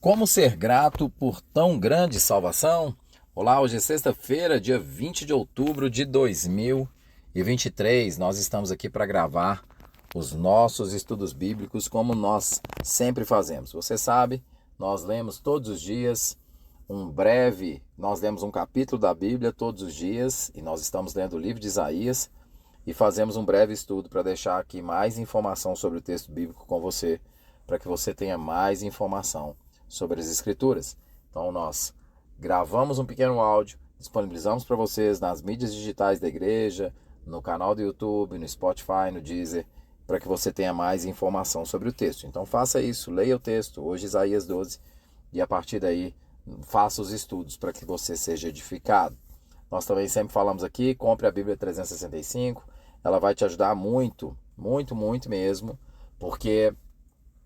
Como ser grato por tão grande salvação? Olá, hoje é sexta-feira, dia 20 de outubro de 2023. Nós estamos aqui para gravar os nossos estudos bíblicos como nós sempre fazemos. Você sabe, nós lemos todos os dias nós lemos um capítulo da Bíblia todos os dias e nós estamos lendo o livro de Isaías e fazemos um breve estudo para deixar aqui mais informação sobre o texto bíblico com você, para que você tenha mais informação sobre as Escrituras. Então nós gravamos um pequeno áudio, disponibilizamos para vocês nas mídias digitais da igreja, no canal do YouTube, no Spotify, no Deezer, para que você tenha mais informação sobre o texto. Então faça isso, leia o texto, hoje Isaías 12, e a partir daí faça os estudos para que você seja edificado. Nós também sempre falamos aqui, compre a Bíblia 365, ela vai te ajudar muito, muito, muito mesmo, porque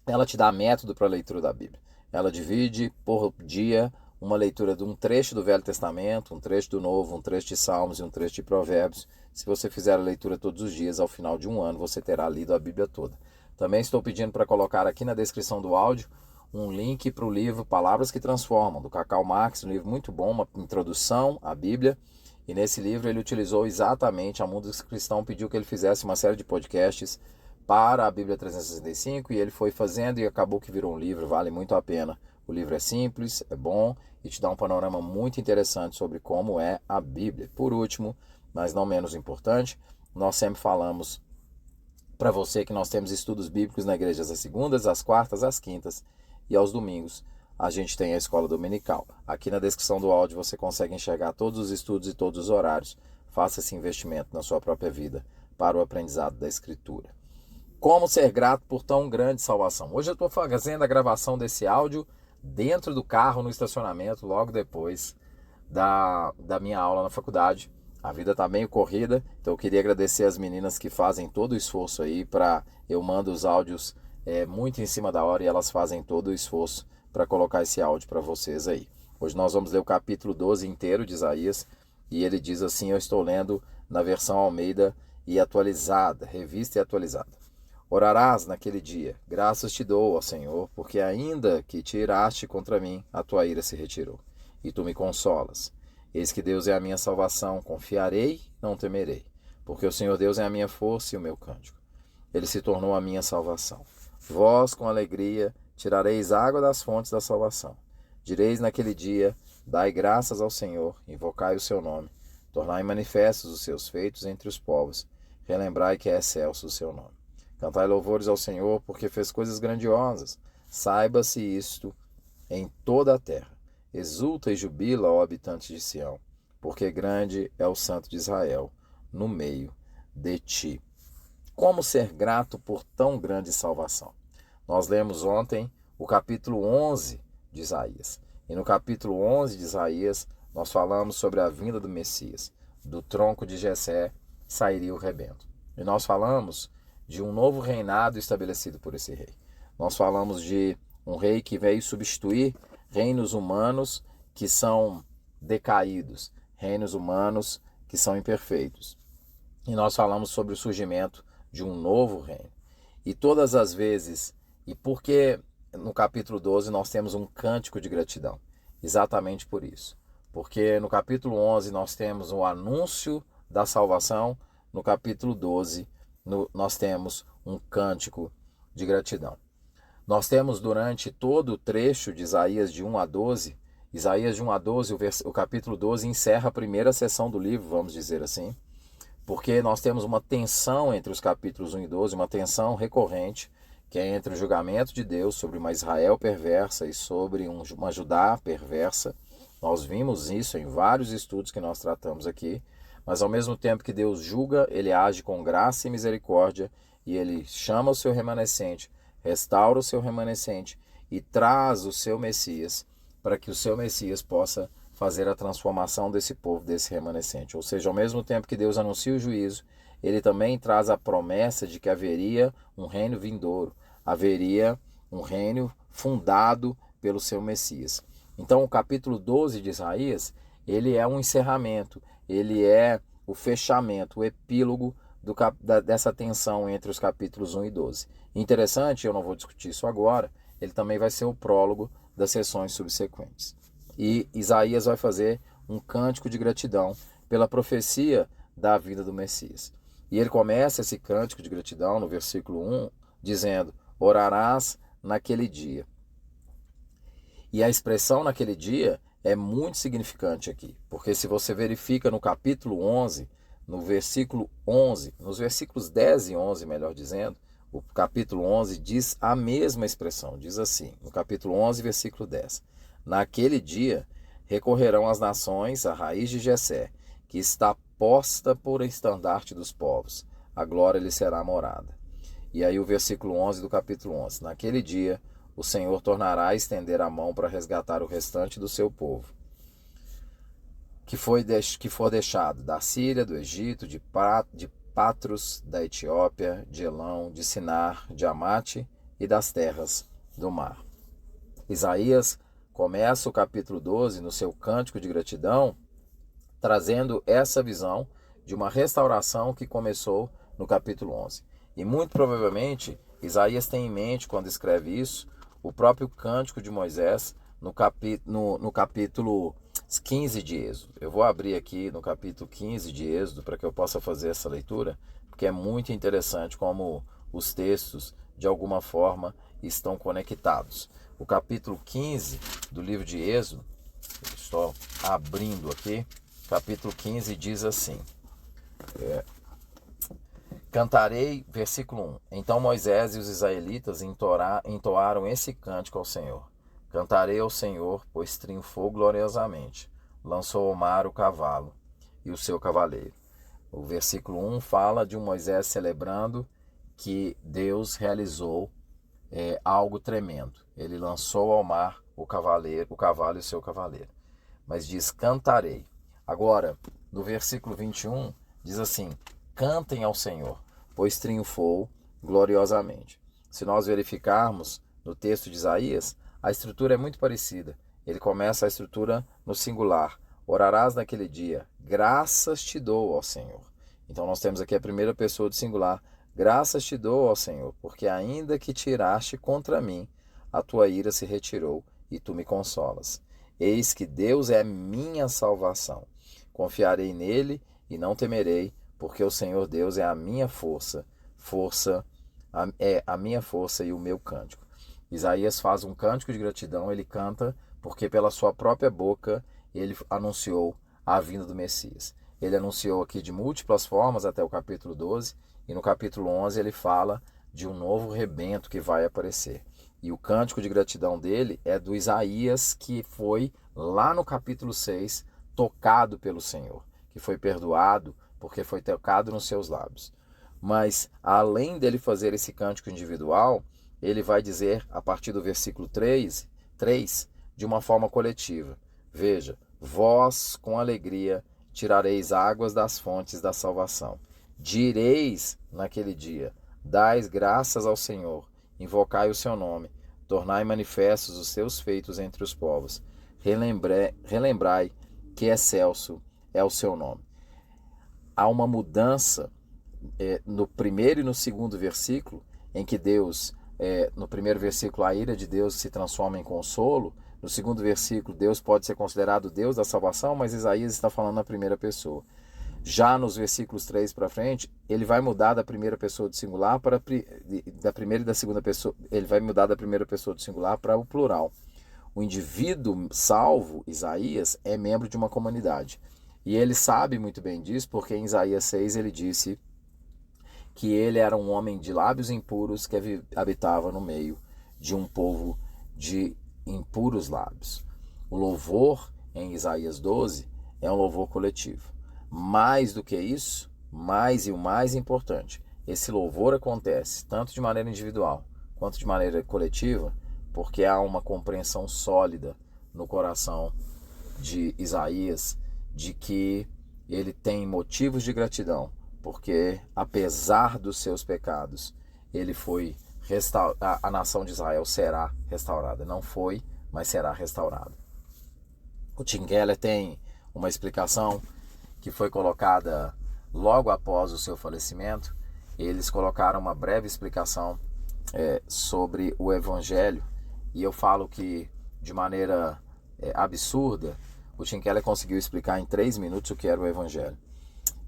ela te dá método para a leitura da Bíblia. Ela divide por dia uma leitura de um trecho do Velho Testamento, um trecho do Novo, um trecho de Salmos e um trecho de Provérbios. Se você fizer a leitura todos os dias, ao final de um ano, você terá lido a Bíblia toda. Também estou pedindo para colocar aqui na descrição do áudio um link para o livro Palavras que Transformam, do Cacau Marx, um livro muito bom, uma introdução à Bíblia. E nesse livro ele utilizou exatamente, a Mundo Cristão pediu que ele fizesse uma série de podcasts para a Bíblia 365 e ele foi fazendo e acabou que virou um livro, vale muito a pena. O livro é simples, é bom e te dá um panorama muito interessante sobre como é a Bíblia. Por último, mas não menos importante, nós sempre falamos para você que nós temos estudos bíblicos na igreja às segundas, às quartas, às quintas e aos domingos. A gente tem a escola dominical. Aqui na descrição do áudio você consegue enxergar todos os estudos e todos os horários. Faça esse investimento na sua própria vida para o aprendizado da Escritura. Como ser grato por tão grande salvação? Hoje eu estou fazendo a gravação desse áudio dentro do carro, no estacionamento, logo depois da minha aula na faculdade. A vida está meio corrida, então eu queria agradecer as meninas que fazem todo o esforço aí eu mando os áudios muito em cima da hora e elas fazem todo o esforço para colocar esse áudio para vocês aí. Hoje nós vamos ler o capítulo 12 inteiro de Isaías e ele diz assim, eu estou lendo na versão Almeida e atualizada, revista e atualizada. Orarás naquele dia, graças te dou, ó Senhor, porque ainda que te iraste contra mim, a tua ira se retirou, e tu me consolas. Eis que Deus é a minha salvação, confiarei, não temerei, porque o Senhor Deus é a minha força e o meu cântico. Ele se tornou a minha salvação. Vós, com alegria, tirareis água das fontes da salvação. Direis naquele dia, dai graças ao Senhor, invocai o seu nome, tornai manifestos os seus feitos entre os povos, relembrai que é excelso o seu nome. Cantai louvores ao Senhor, porque fez coisas grandiosas. Saiba-se isto em toda a terra. Exulta e jubila, ó habitantes de Sião, porque grande é o Santo de Israel no meio de ti. Como ser grato por tão grande salvação? Nós lemos ontem o capítulo 11 de Isaías. E no capítulo 11 de Isaías, nós falamos sobre a vinda do Messias. Do tronco de Jessé sairia o rebento. E nós falamos de um novo reinado estabelecido por esse rei. Nós falamos de um rei que veio substituir reinos humanos que são decaídos, reinos humanos que são imperfeitos. E nós falamos sobre o surgimento de um novo reino. E todas as vezes, e porque no capítulo 12 nós temos um cântico de gratidão, exatamente por isso. Porque no capítulo 11 nós temos o anúncio da salvação, no capítulo 12 nós temos um cântico de gratidão. Nós temos durante todo o trecho de Isaías de 1 a 12, Isaías de 1 a 12, o capítulo 12 encerra a primeira seção do livro, vamos dizer assim, porque nós temos uma tensão entre os capítulos 1 e 12, uma tensão recorrente, que é entre o julgamento de Deus sobre uma Israel perversa e sobre uma Judá perversa. Nós vimos isso em vários estudos que nós tratamos aqui, mas ao mesmo tempo que Deus julga, ele age com graça e misericórdia e ele chama o seu remanescente, restaura o seu remanescente e traz o seu Messias para que o seu Messias possa fazer a transformação desse povo, desse remanescente. Ou seja, ao mesmo tempo que Deus anuncia o juízo, ele também traz a promessa de que haveria um reino vindouro, haveria um reino fundado pelo seu Messias. Então o capítulo 12 de Isaías, ele é um encerramento, ele é o fechamento, o epílogo dessa tensão entre os capítulos 1 e 12. Interessante, eu não vou discutir isso agora, ele também vai ser o prólogo das sessões subsequentes. E Isaías vai fazer um cântico de gratidão pela profecia da vinda do Messias. E ele começa esse cântico de gratidão no versículo 1, dizendo: orarás naquele dia. E a expressão naquele dia é muito significante aqui, porque se você verifica no capítulo 11, no versículo 11, nos versículos 10 e 11, melhor dizendo, o capítulo 11 diz a mesma expressão, diz assim, no capítulo 11, versículo 10: naquele dia recorrerão as nações à raiz de Jessé, que está posta por estandarte dos povos, a glória lhe será morada. E aí o versículo 11 do capítulo 11: naquele dia o Senhor tornará a estender a mão para resgatar o restante do seu povo, que for deixado da Síria, do Egito, de Patros, da Etiópia, de Elão, de Sinar, de Amate e das terras do mar. Isaías começa o capítulo 12 no seu cântico de gratidão, trazendo essa visão de uma restauração que começou no capítulo 11. E muito provavelmente Isaías tem em mente, quando escreve isso, o próprio cântico de Moisés no capítulo 15 de Êxodo. Eu vou abrir aqui no capítulo 15 de Êxodo para que eu possa fazer essa leitura, porque é muito interessante como os textos, de alguma forma, estão conectados. O capítulo 15 do livro de Êxodo, estou abrindo aqui, capítulo 15 diz assim: cantarei, versículo 1: então Moisés e os israelitas entoaram esse cântico ao Senhor. Cantarei ao Senhor, pois triunfou gloriosamente. Lançou ao mar o cavalo e o seu cavaleiro. O versículo 1 fala de um Moisés celebrando que Deus realizou algo tremendo. Ele lançou ao mar o cavalo e o seu cavaleiro. Mas diz: cantarei. Agora, no versículo 21, diz assim: cantem ao Senhor, pois triunfou gloriosamente. Se nós verificarmos no texto de Isaías, a estrutura é muito parecida. Ele começa a estrutura no singular: orarás naquele dia, graças te dou, ó Senhor. Então nós temos aqui a primeira pessoa do singular: graças te dou, ó Senhor, porque ainda que tiraste contra mim, a tua ira se retirou e tu me consolas. Eis que Deus é minha salvação. Confiarei nele e não temerei, porque o Senhor Deus é a minha força, é a minha força e o meu cântico. Isaías faz um cântico de gratidão, ele canta porque pela sua própria boca ele anunciou a vinda do Messias. Ele anunciou aqui de múltiplas formas até o capítulo 12, e no capítulo 11 ele fala de um novo rebento que vai aparecer. E o cântico de gratidão dele é do Isaías, que foi lá no capítulo 6 tocado pelo Senhor, que foi perdoado porque foi tocado nos seus lábios. Mas além dele fazer esse cântico individual, ele vai dizer, a partir do versículo 3, de uma forma coletiva: veja, vós com alegria tirareis águas das fontes da salvação. Direis naquele dia: dais graças ao Senhor, invocai o seu nome, tornai manifestos os seus feitos entre os povos. Relembrai que excelso é o seu nome. Há uma mudança no primeiro e no segundo versículo, em que Deus, no primeiro versículo, a ira de Deus se transforma em consolo. No segundo versículo, Deus pode ser considerado Deus da salvação, mas Isaías está falando na primeira pessoa. Já nos versículos 3 para frente, ele vai mudar da primeira pessoa do singular para da primeira e da segunda pessoa, ele vai mudar da primeira pessoa do singular para o plural. O indivíduo salvo, Isaías, é membro de uma comunidade. E ele sabe muito bem disso, porque em Isaías 6 ele disse que ele era um homem de lábios impuros que habitava no meio de um povo de impuros lábios. O louvor em Isaías 12 é um louvor coletivo. Mais do que isso, e o mais importante, esse louvor acontece tanto de maneira individual quanto de maneira coletiva, porque há uma compreensão sólida no coração de Isaías de que ele tem motivos de gratidão, porque apesar dos seus pecados, ele foi a nação de Israel será restaurada. Não foi, mas será restaurada. O Tim Keller tem uma explicação que foi colocada logo após o seu falecimento. Eles colocaram uma breve explicação sobre o Evangelho, e eu falo que de maneira absurda, o Tim Keller conseguiu explicar em 3 minutos o que era o Evangelho.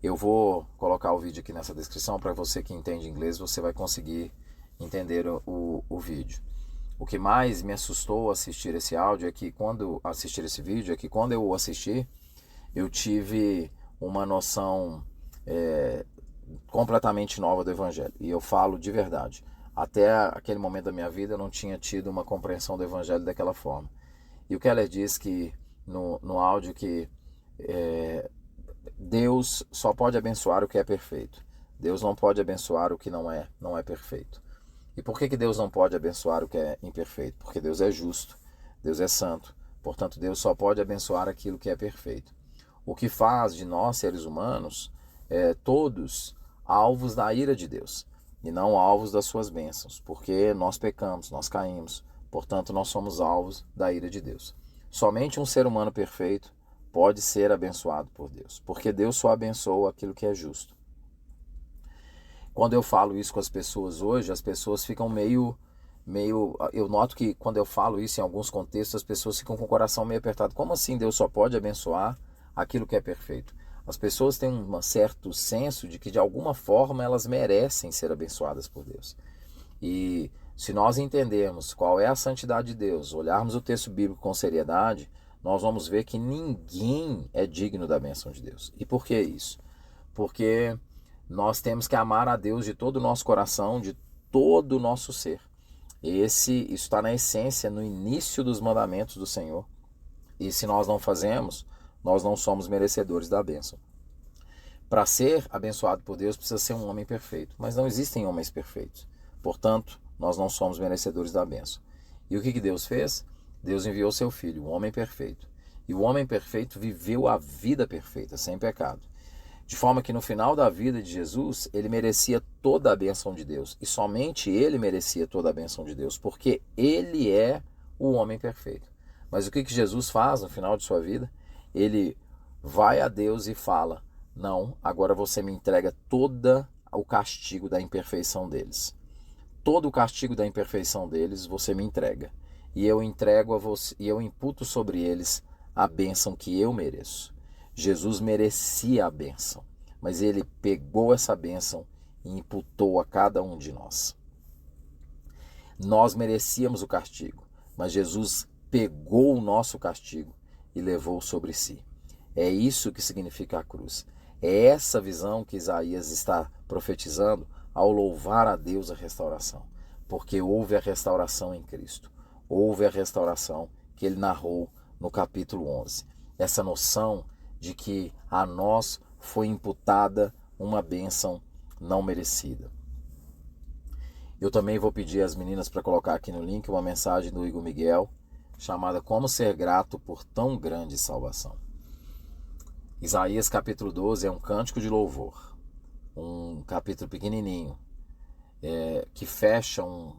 Eu vou colocar o vídeo aqui nessa descrição, para você que entende inglês, você vai conseguir entender o vídeo. O que mais me assustou assistir esse áudio é que quando assistir esse vídeo, é que quando eu assisti, eu tive uma noção completamente nova do Evangelho. E eu falo de verdade. Até aquele momento da minha vida eu não tinha tido uma compreensão do Evangelho daquela forma. E o Keller diz que no áudio que Deus só pode abençoar o que é perfeito. Deus não pode abençoar o que não é perfeito. E por que Deus não pode abençoar o que é imperfeito? Porque Deus é justo, Deus é santo. Portanto, Deus só pode abençoar aquilo que é perfeito. O que faz de nós, seres humanos, todos alvos da ira de Deus, e não alvos das suas bênçãos, porque nós pecamos, nós caímos. Portanto, nós somos alvos da ira de Deus. Somente um ser humano perfeito pode ser abençoado por Deus, porque Deus só abençoa aquilo que é justo. Quando eu falo isso com as pessoas hoje, as pessoas ficam meio... Eu noto que quando eu falo isso em alguns contextos, as pessoas ficam com o coração meio apertado. Como assim Deus só pode abençoar aquilo que é perfeito? As pessoas têm um certo senso de que de alguma forma elas merecem ser abençoadas por Deus. E se nós entendermos qual é a santidade de Deus, olharmos o texto bíblico com seriedade, nós vamos ver que ninguém é digno da bênção de Deus. E por que isso? Porque nós temos que amar a Deus de todo o nosso coração, de todo o nosso ser. Isso está na essência, no início dos mandamentos do Senhor. E se nós não fazemos, nós não somos merecedores da bênção. Para ser abençoado por Deus, precisa ser um homem perfeito. Mas não existem homens perfeitos. Portanto, nós não somos merecedores da bênção. E o que Deus fez? Deus enviou seu Filho, o homem perfeito. E o homem perfeito viveu a vida perfeita, sem pecado. De forma que no final da vida de Jesus, ele merecia toda a bênção de Deus. E somente ele merecia toda a bênção de Deus, porque ele é o homem perfeito. Mas o que Jesus faz no final de sua vida? Ele vai a Deus e fala: não, agora você me entrega todo o castigo da imperfeição deles. Todo o castigo da imperfeição deles você me entrega. E eu entrego a você, e eu imputo sobre eles a bênção que eu mereço. Jesus merecia a bênção, mas ele pegou essa bênção e imputou a cada um de nós. Nós merecíamos o castigo, mas Jesus pegou o nosso castigo e levou sobre si. É isso que significa a cruz. É essa visão que Isaías está profetizando ao louvar a Deus a restauração, porque houve a restauração em Cristo. Houve a restauração que ele narrou no capítulo 11. Essa noção de que a nós foi imputada uma bênção não merecida. Eu também vou pedir às meninas para colocar aqui no link uma mensagem do Igor Miguel, chamada Como Ser Grato por Tão Grande Salvação. Isaías capítulo 12 é um cântico de louvor, um capítulo pequenininho, que fecha um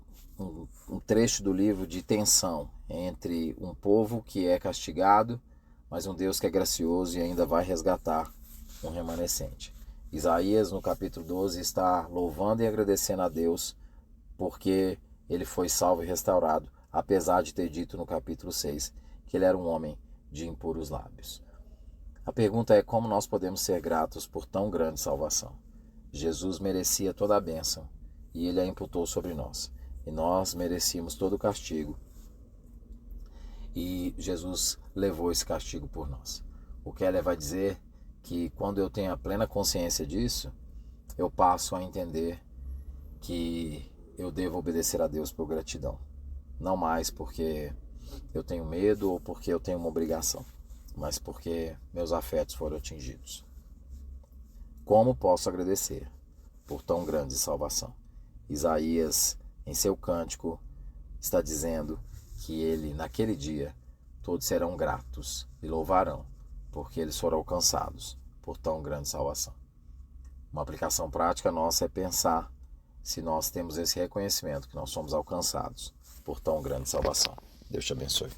trecho do livro de tensão entre um povo que é castigado, mas um Deus que é gracioso e ainda vai resgatar um remanescente. Isaías, no capítulo 12, está louvando e agradecendo a Deus porque ele foi salvo e restaurado, apesar de ter dito no capítulo 6 que ele era um homem de impuros lábios. A pergunta é: como nós podemos ser gratos por tão grande salvação? Jesus merecia toda a bênção e ele a imputou sobre nós. E nós merecíamos todo o castigo. E Jesus levou esse castigo por nós. O Keller vai dizer que quando eu tenho a plena consciência disso, eu passo a entender que eu devo obedecer a Deus por gratidão. Não mais porque eu tenho medo ou porque eu tenho uma obrigação, mas porque meus afetos foram atingidos. Como posso agradecer por tão grande salvação? Isaías, em seu cântico, está dizendo que ele, naquele dia, todos serão gratos e louvarão, porque eles foram alcançados por tão grande salvação. Uma aplicação prática nossa é pensar se nós temos esse reconhecimento que nós somos alcançados por tão grande salvação. Deus te abençoe.